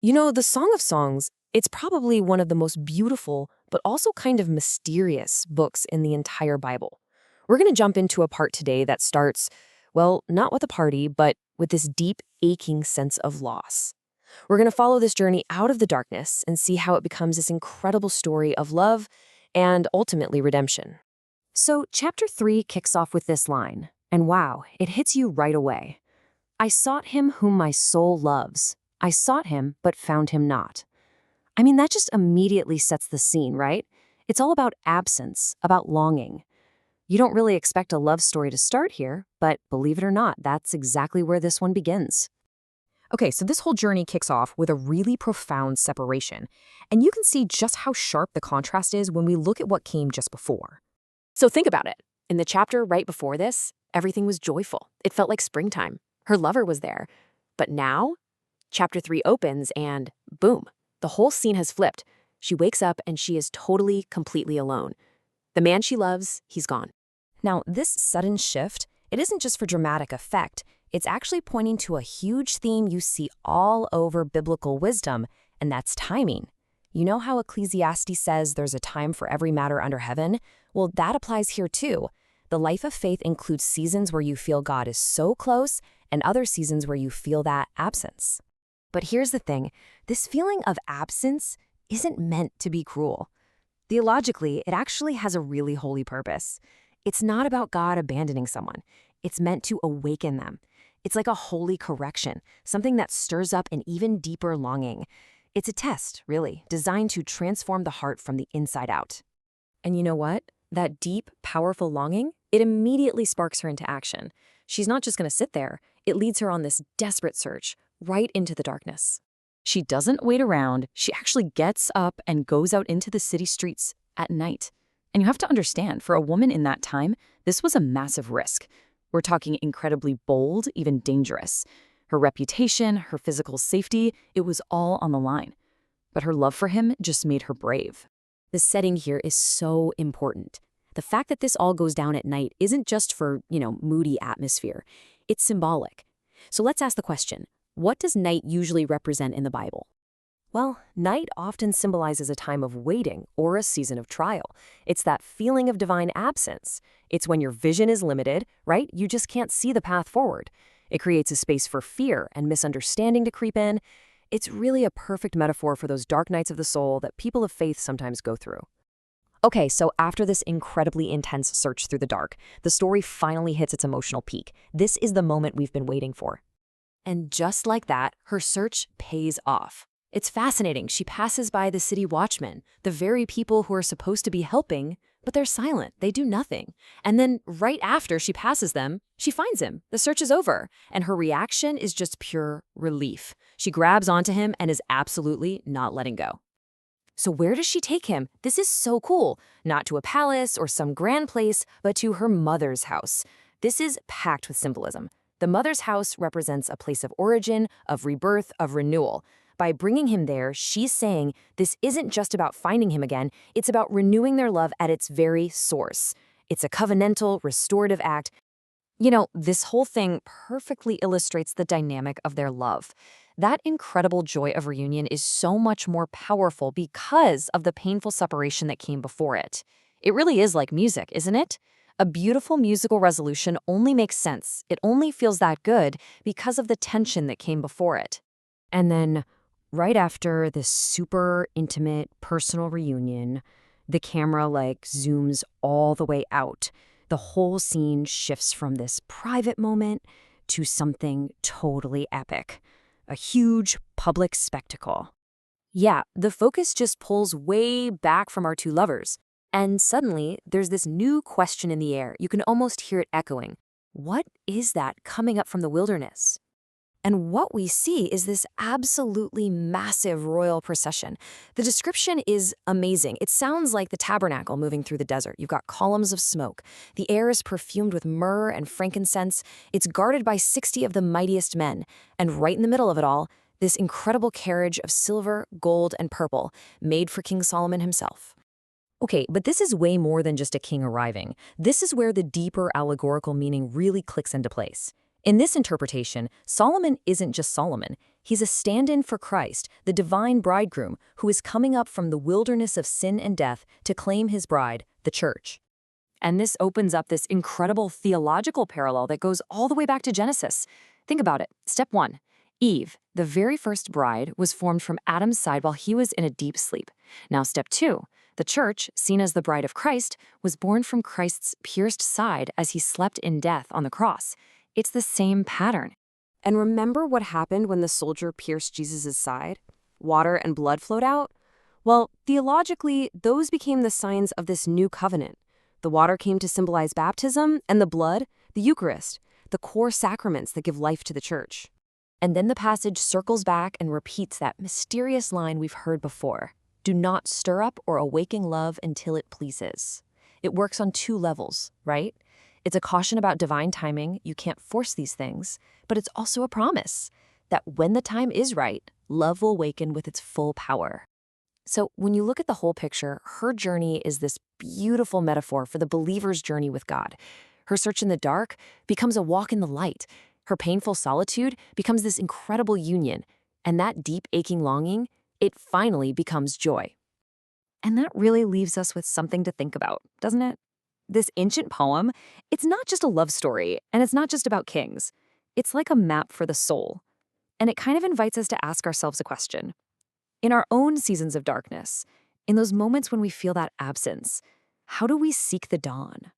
The Song of Songs, it's probably one of the most beautiful, but also kind of mysterious books in the entire Bible. We're going to jump into a part today that starts, well, not with a party, but with this deep, aching sense of loss. We're going to follow this journey out of the darkness and see how it becomes this incredible story of love and ultimately redemption. So, chapter 3 kicks off with this line, and wow, it hits you right away. I sought him whom my soul loves. I sought him, but found him not. I mean, that just immediately sets the scene, right? It's all about absence, about longing. You don't really expect a love story to start here, but believe it or not, that's exactly where this one begins. Okay, so this whole journey kicks off with a really profound separation, and you can see just how sharp the contrast is when we look at what came just before. So think about it. In the chapter right before this, everything was joyful. It felt like springtime. Her lover was there. But now, chapter 3 opens and boom, the whole scene has flipped. She wakes up and she is totally, completely alone. The man she loves, he's gone. Now, this sudden shift, it isn't just for dramatic effect. It's actually pointing to a huge theme you see all over biblical wisdom, and that's timing. You know how Ecclesiastes says there's a time for every matter under heaven? Well, that applies here too. The life of faith includes seasons where you feel God is so close and other seasons where you feel that absence. But here's the thing, this feeling of absence isn't meant to be cruel. Theologically, it actually has a really holy purpose. It's not about God abandoning someone. It's meant to awaken them. It's like a holy correction, something that stirs up an even deeper longing. It's a test, really, designed to transform the heart from the inside out. And you know what? That deep, powerful longing, it immediately sparks her into action. She's not just going to sit there. It leads her on this desperate search, right into the darkness. She doesn't wait around. She actually gets up and goes out into the city streets at night. And you have to understand, for a woman in that time, this was a massive risk. We're talking incredibly bold, even dangerous. Her reputation, her physical safety, it was all on the line. But her love for him just made her brave. The setting here is so important. The fact that this all goes down at night isn't just for, moody atmosphere. It's symbolic. So let's ask the question, what does night usually represent in the Bible? Well, night often symbolizes a time of waiting or a season of trial. It's that feeling of divine absence. It's when your vision is limited, right? You just can't see the path forward. It creates a space for fear and misunderstanding to creep in. It's really a perfect metaphor for those dark nights of the soul that people of faith sometimes go through. Okay, so after this incredibly intense search through the dark, the story finally hits its emotional peak. This is the moment we've been waiting for. And just like that, her search pays off. It's fascinating. She passes by the city watchmen, the very people who are supposed to be helping, but they're silent. They do nothing. And then right after she passes them, she finds him. The search is over, and her reaction is just pure relief. She grabs onto him and is absolutely not letting go. So where does she take him? This is so cool. Not to a palace or some grand place, but to her mother's house. This is packed with symbolism. The mother's house represents a place of origin, of rebirth, of renewal. By bringing him there, she's saying this isn't just about finding him again, it's about renewing their love at its very source. It's a covenantal, restorative act. This whole thing perfectly illustrates the dynamic of their love. That incredible joy of reunion is so much more powerful because of the painful separation that came before it. It really is like music, isn't it? A beautiful musical resolution only makes sense. It only feels that good because of the tension that came before it. And then, right after this super intimate, personal reunion, the camera zooms all the way out. The whole scene shifts from this private moment to something totally epic. A huge public spectacle. Yeah, the focus just pulls way back from our two lovers. And suddenly, there's this new question in the air. You can almost hear it echoing. What is that coming up from the wilderness? And what we see is this absolutely massive royal procession. The description is amazing. It sounds like the tabernacle moving through the desert. You've got columns of smoke. The air is perfumed with myrrh and frankincense. It's guarded by 60 of the mightiest men. And right in the middle of it all, this incredible carriage of silver, gold, and purple, made for King Solomon himself. Okay, but this is way more than just a king arriving. This is where the deeper allegorical meaning really clicks into place. In this interpretation, Solomon isn't just Solomon. He's a stand-in for Christ, the divine bridegroom who is coming up from the wilderness of sin and death to claim his bride, the church. And this opens up this incredible theological parallel that goes all the way back to Genesis. Think about it. Step 1. Eve, the very first bride, was formed from Adam's side while he was in a deep sleep. Now, step 2. The church, seen as the bride of Christ, was born from Christ's pierced side as he slept in death on the cross. It's the same pattern. And remember what happened when the soldier pierced Jesus' side? Water and blood flowed out? Well, theologically, those became the signs of this new covenant. The water came to symbolize baptism, and the blood, the Eucharist, the core sacraments that give life to the church. And then the passage circles back and repeats that mysterious line we've heard before. Do not stir up or awaken love until it pleases. It works on 2 levels, right? It's a caution about divine timing, you can't force these things, but it's also a promise that when the time is right, love will awaken with its full power. So when you look at the whole picture, her journey is this beautiful metaphor for the believer's journey with God. Her search in the dark becomes a walk in the light. Her painful solitude becomes this incredible union. And that deep aching longing, it finally becomes joy. And that really leaves us with something to think about, doesn't it? This ancient poem, it's not just a love story, and it's not just about kings. It's like a map for the soul. And it kind of invites us to ask ourselves a question. In our own seasons of darkness, in those moments when we feel that absence, how do we seek the dawn?